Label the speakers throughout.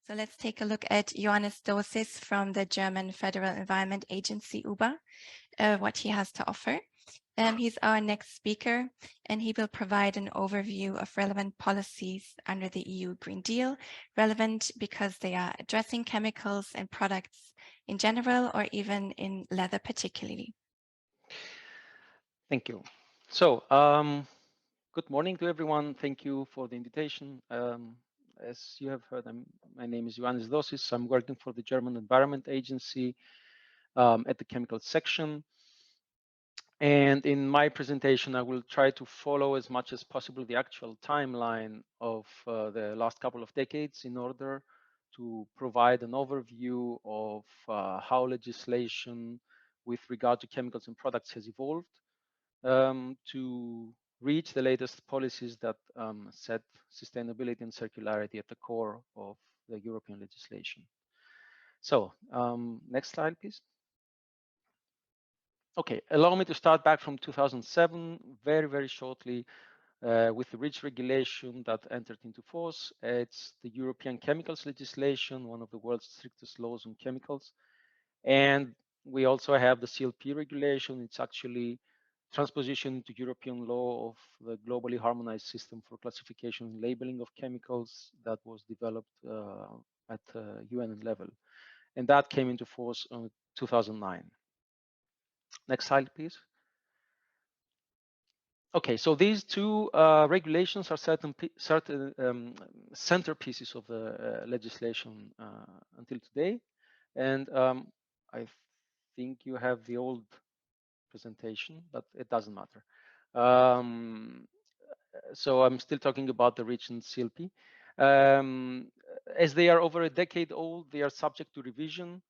Speaker 1: So let's take a look at Ioannis Dosis from the German Federal Environment Agency, UBA, what he has to offer. He's our next speaker, and he will provide an overview of relevant policies under the EU Green Deal, relevant because they are addressing chemicals and products in general, or even in leather particularly.
Speaker 2: Thank you. So, good morning to everyone. Thank you for the invitation. As you have heard, my name is Ioannis Dosis. I'm working for the German Environment Agency at the chemicals section. And in my presentation, I will try to follow as much as possible the actual timeline of the last couple of decades in order to provide an overview of how legislation with regard to chemicals and products has evolved to reach the latest policies that set sustainability and circularity at the core of the European legislation. So next slide, please. Okay, allow me to start back from 2007, very shortly, with the REACH regulation that entered into force. It's the European chemicals legislation, one of the world's strictest laws on chemicals. And we also have the CLP regulation. It's actually transposition into European law of the globally harmonized system for classification and labeling of chemicals that was developed at UN level. And that came into force in 2009. Next slide, please. Okay, so these two regulations are certain centerpieces of the legislation until today. And I think you have the old presentation, but it doesn't matter. So I'm still talking about the REACH and CLP. As they are over a decade old, they are subject to revision,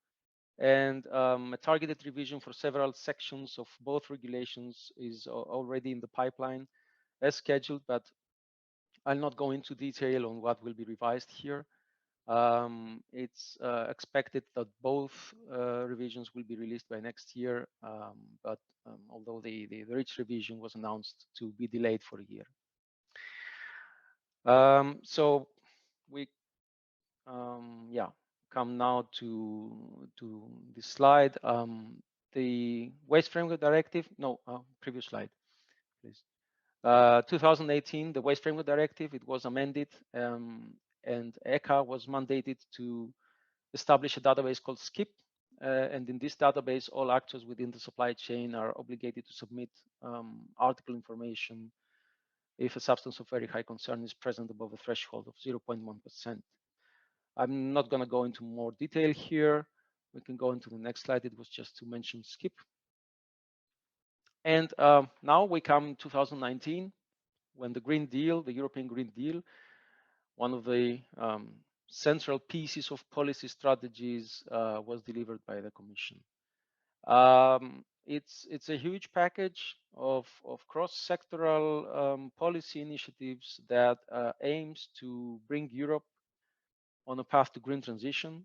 Speaker 2: and a targeted revision for several sections of both regulations is already in the pipeline as scheduled, but I'll not go into detail on what will be revised here. It's expected that both revisions will be released by next year, but although the REACH revision was announced to be delayed for a year. So we come now to this slide. The Waste Framework Directive, previous slide, please. 2018, the Waste Framework Directive, it was amended, and ECHA was mandated to establish a database called SKIP. And in this database, all actors within the supply chain are obligated to submit article information if a substance of very high concern is present above a threshold of 0.1%. I'm not going to go into more detail here. We can go into the next slide. It was just to mention SKIP. And now we come 2019, when the Green Deal, the European Green Deal, one of the central pieces of policy strategies was delivered by the Commission. It's a huge package of cross-sectoral policy initiatives that aims to bring Europe on a path to green transition.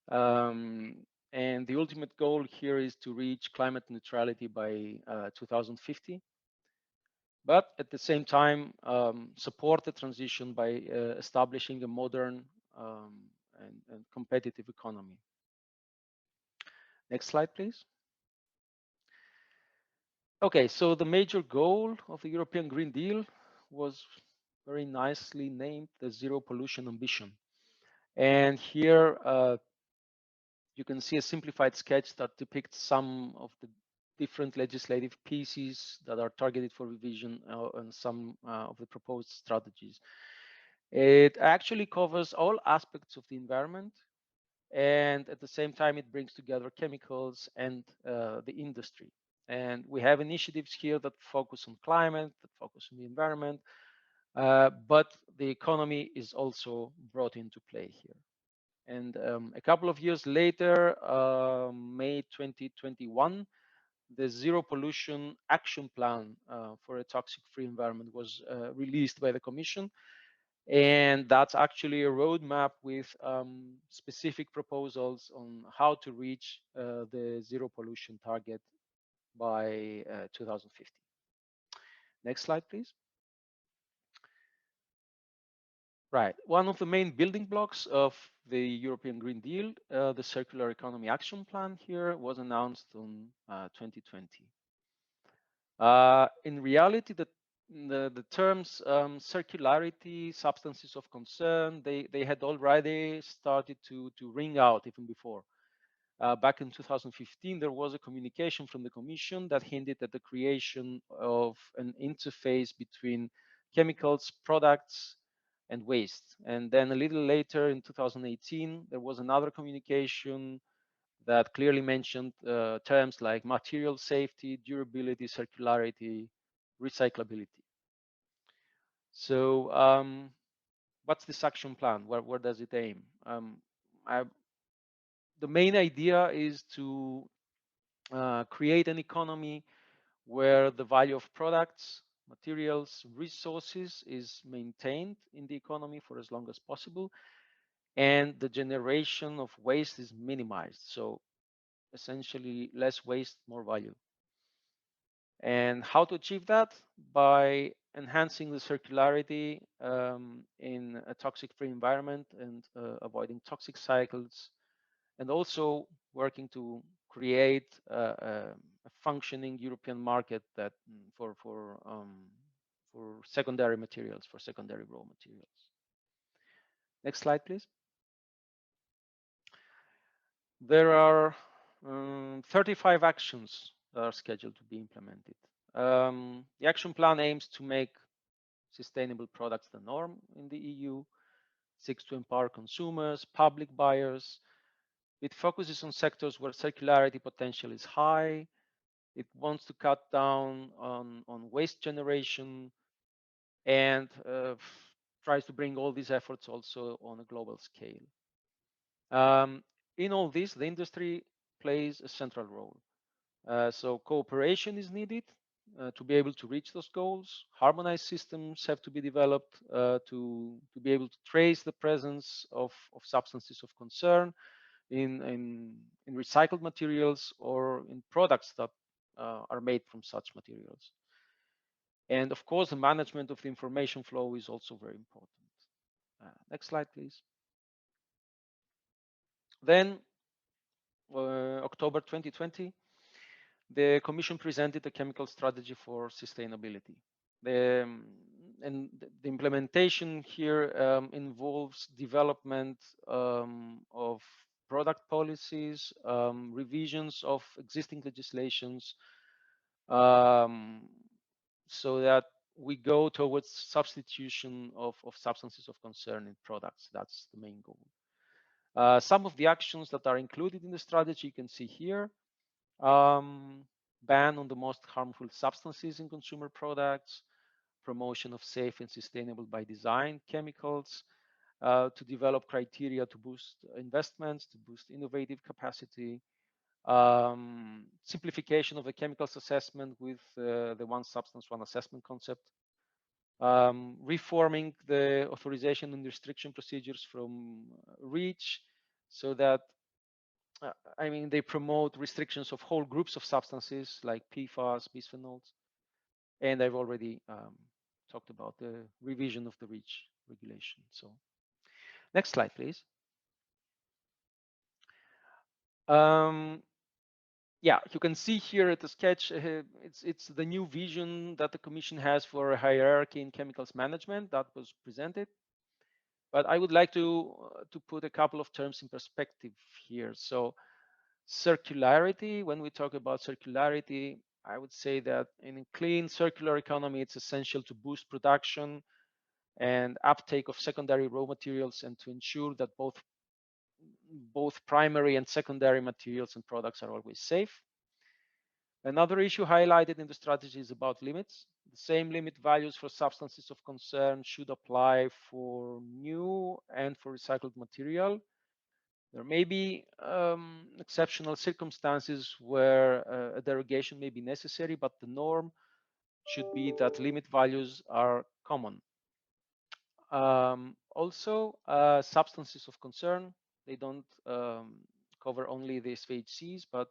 Speaker 2: And the ultimate goal here is to reach climate neutrality by 2050. But at the same time, support the transition by establishing a modern and competitive economy. Next slide, please. Okay, so the major goal of the European Green Deal was very nicely named the Zero Pollution Ambition. And here you can see a simplified sketch that depicts some of the different legislative pieces that are targeted for revision and some of the proposed strategies. It actually covers all aspects of the environment, and at the same time, it brings together chemicals and the industry. And we have initiatives here that focus on climate, that focus on the environment, but the economy is also brought into play here. And a couple of years later, May 2021, the Zero Pollution Action Plan for a Toxic-Free Environment was released by the Commission. And that's actually a roadmap with specific proposals on how to reach the zero pollution target by 2050. Next slide, please. Right. One of the main building blocks of the European Green Deal, the Circular Economy Action Plan here, was announced in 2020. In reality, the terms circularity, substances of concern, they had already started to ring out even before. Back in 2015, there was a communication from the Commission that hinted at the creation of an interface between chemicals, products, and waste. And then a little later in 2018, there was another communication that clearly mentioned terms like material safety, durability, circularity, recyclability. So what's this action plan? Where does it aim? The main idea is to create an economy where the value of products, materials, resources is maintained in the economy for as long as possible, and the generation of waste is minimized. So essentially less waste, more value. And how to achieve that? By enhancing the circularity in a toxic-free environment and avoiding toxic cycles, and also working to create a functioning European market that for secondary materials, for secondary raw materials. Next slide, please. There are 35 actions that are scheduled to be implemented. The action plan aims to make sustainable products the norm in the EU, seeks to empower consumers, public buyers. It focuses on sectors where circularity potential is high. It wants to cut down on waste generation and tries to bring all these efforts also on a global scale. In all this, the industry plays a central role. So cooperation is needed to be able to reach those goals. Harmonized systems have to be developed to be able to trace the presence of substances of concern in recycled materials or in products that are made from such materials. And of course, the management of the information flow is also very important. Next slide, please. Then, October 2020, the Commission presented a chemical strategy for sustainability. And the implementation here involves development of product policies, revisions of existing legislations, so that we go towards substitution of substances of concern in products. That's the main goal. Some of the actions that are included in the strategy you can see here. Ban on the most harmful substances in consumer products, promotion of safe and sustainable by design chemicals, to develop criteria to boost investments, to boost innovative capacity, simplification of the chemicals assessment with the one substance, one assessment concept, reforming the authorization and restriction procedures from REACH so that I mean, they promote restrictions of whole groups of substances like PFAS, bisphenols, and I've already talked about the revision of the REACH regulation. So next slide, please. Yeah, you can see here at the sketch, it's the new vision that the Commission has for a hierarchy in chemicals management that was presented. But I would like to put a couple of terms in perspective here. So circularity, when we talk about circularity, I would say that in a clean circular economy, it's essential to boost production and uptake of secondary raw materials and to ensure that both primary and secondary materials and products are always safe. Another issue highlighted in the strategy is about limits. The same limit values for substances of concern should apply for new and for recycled material. There may be exceptional circumstances where a derogation may be necessary, but the norm should be that limit values are common. Also, substances of concern, they don't cover only the SVHCs, but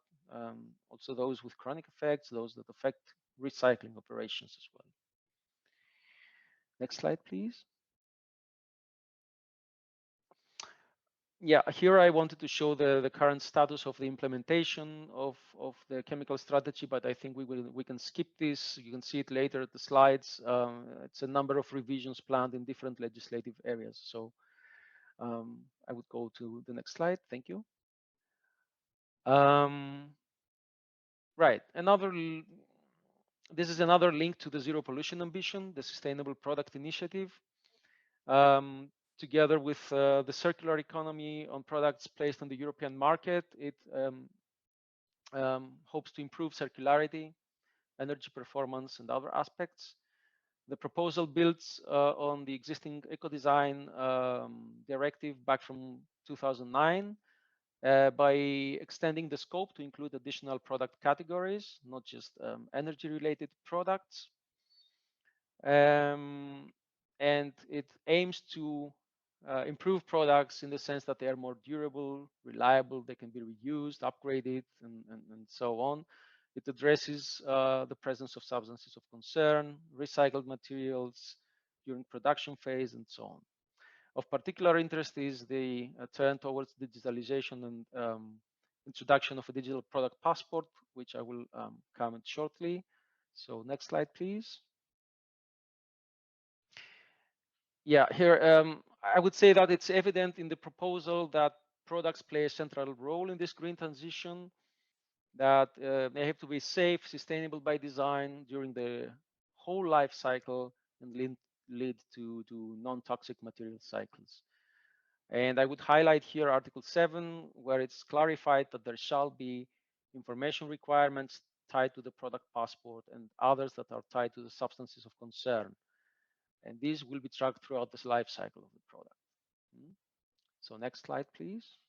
Speaker 2: also those with chronic effects, those that affect recycling operations as well. Next slide, please. Yeah, here I wanted to show the current status of the implementation of the chemical strategy, but I think we can skip this. You can see it later at the slides. It's a number of revisions planned in different legislative areas. So I would go to the next slide. Thank you. Right, this is another link to the zero pollution ambition, the sustainable product initiative. Together with the circular economy on products placed on the European market, it hopes to improve circularity, energy performance, and other aspects. The proposal builds on the existing eco-design directive back from 2009 by extending the scope to include additional product categories, not just energy-related products. And it aims to improve products in the sense that they are more durable, reliable, they can be reused, upgraded, and so on. It addresses the presence of substances of concern, recycled materials during production phase, and so on. Of particular interest is the turn towards digitalization and introduction of a digital product passport, which I will comment shortly. So next slide, please. Yeah, here I would say that it's evident in the proposal that products play a central role in this green transition, that they have to be safe, sustainable by design during the whole life cycle and lead to non-toxic material cycles. And I would highlight here Article 7, where it's clarified that there shall be information requirements tied to the product passport and others that are tied to the substances of concern. And these will be tracked throughout this life cycle of the product. So next slide, please.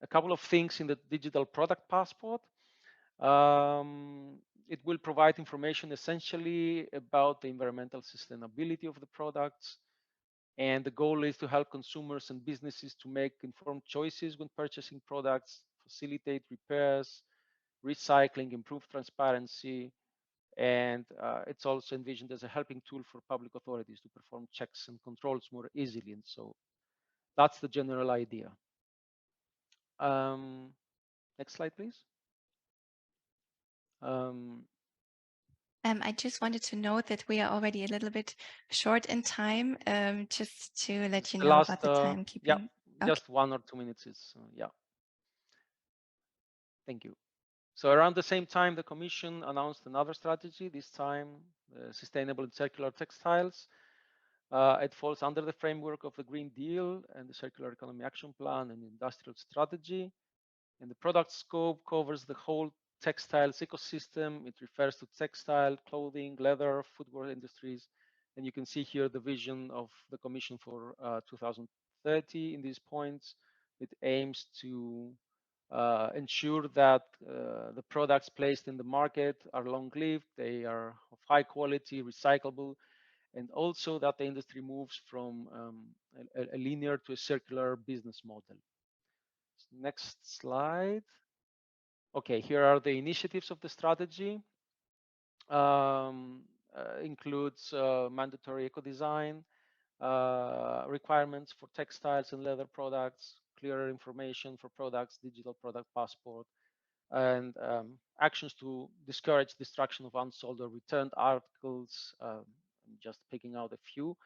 Speaker 2: A couple of things in the digital product passport. It will provide information essentially about the environmental sustainability of the products. And the goal is to help consumers and businesses to make informed choices when purchasing products, facilitate repairs, recycling, improve transparency. And it's also envisioned as a helping tool for public authorities to perform checks and controls more easily. And so that's the general idea. Next slide, please.
Speaker 1: I just wanted to note that we are already a little bit short in time, just to let you know about the timekeeping.
Speaker 2: Yeah, okay. Just 1 or 2 minutes is, yeah. Thank you. So around the same time, the Commission announced another strategy, this time sustainable and circular textiles. It falls under the framework of the Green Deal and the Circular Economy Action Plan and Industrial Strategy. And the product scope covers the whole textiles ecosystem. It refers to textile, clothing, leather, footwear industries. And you can see here the vision of the Commission for 2030 in these points. It aims to ensure that the products placed in the market are long-lived, they are of high quality, recyclable, and also that the industry moves from a linear to a circular business model. Next slide. Okay, here are the initiatives of the strategy. Includes mandatory eco-design, requirements for textiles and leather products, clearer information for products, digital product passport, and actions to discourage destruction of unsold or returned articles. I'm just picking out a few.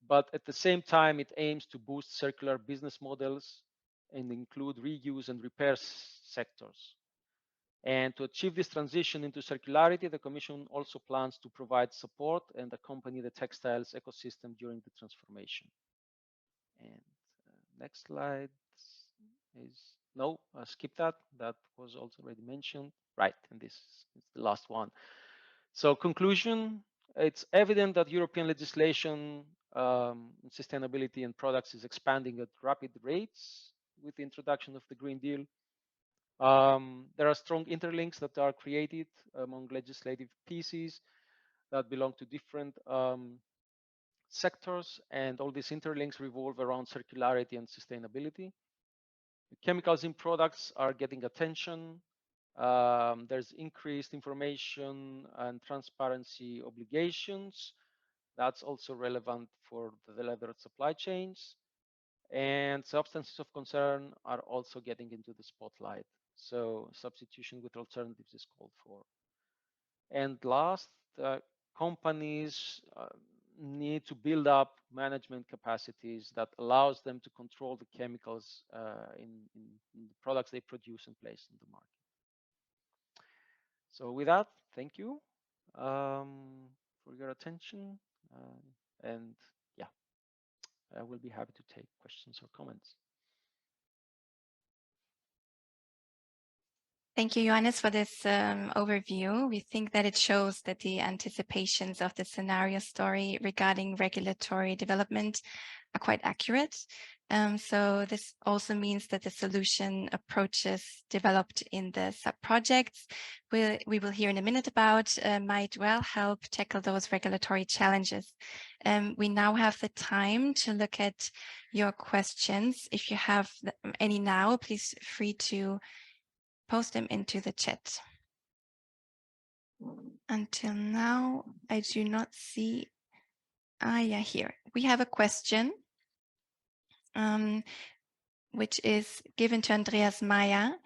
Speaker 2: But at the same time, it aims to boost circular business models and include reuse and repair sectors. And to achieve this transition into circularity, the Commission also plans to provide support and accompany the textiles ecosystem during the transformation. And next slide is, no, skip that. That was also already mentioned. Right, and this is the last one. So conclusion, it's evident that European legislation sustainability and products is expanding at rapid rates with the introduction of the Green Deal. There are strong interlinks that are created among legislative pieces that belong to different sectors, and all these interlinks revolve around circularity and sustainability. The chemicals in products are getting attention. There's increased information and transparency obligations. That's also relevant for the leather supply chains. and substances of concern are also getting into the spotlight. So substitution with alternatives is called for. And last, companies need to build up management capacities that allows them to control the chemicals in the products they produce and place in the market. So with that, thank you for your attention. And yeah, I will be happy to take questions or comments.
Speaker 1: Thank you, Ioannis, for this overview. We think that it shows that the anticipations of the scenario story regarding regulatory development are quite accurate. So this also means that the solution approaches developed in the sub-projects we will hear in a minute about might well help tackle those regulatory challenges. We now have the time to look at your questions. If you have any now, please free to post them into the chat. Until now, I do not see. Yeah, here. We have a question, which is given to Andreas Meyer.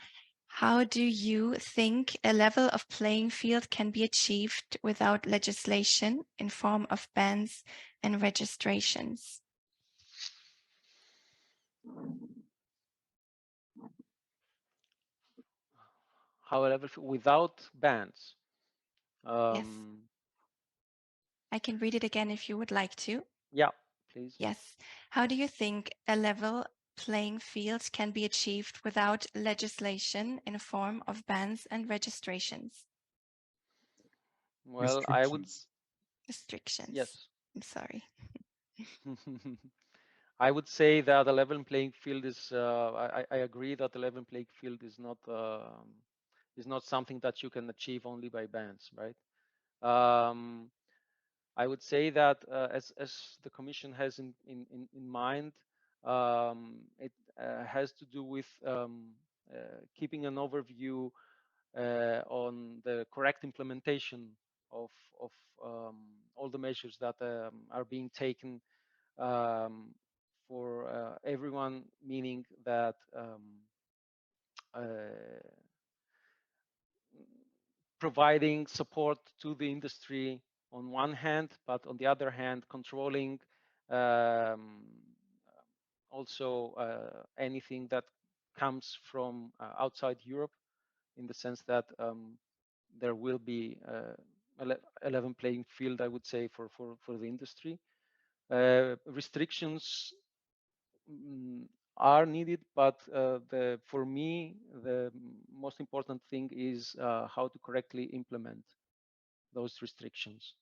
Speaker 1: How do you think a level of playing field can be achieved without legislation in form of bans and registrations?
Speaker 2: However, without bans.
Speaker 1: Yes. I can read it again if you would like to.
Speaker 2: Yeah, please.
Speaker 1: Yes. How do you think a level playing field can be achieved without legislation in a form of bans and registrations?
Speaker 2: Well, I would.
Speaker 1: Restrictions.
Speaker 2: Yes.
Speaker 1: I'm sorry.
Speaker 2: I would say that the level playing field is. I agree that the level playing field is not something that you can achieve only by bans, right? I would say that as the Commission has in mind, it has to do with keeping an overview on the correct implementation of all the measures that are being taken for everyone, meaning that providing support to the industry on one hand, but on the other hand, controlling also anything that comes from outside Europe, in the sense that there will be a level playing field, I would say, for the industry. Restrictions are needed, but for me, the most important thing is how to correctly implement those restrictions.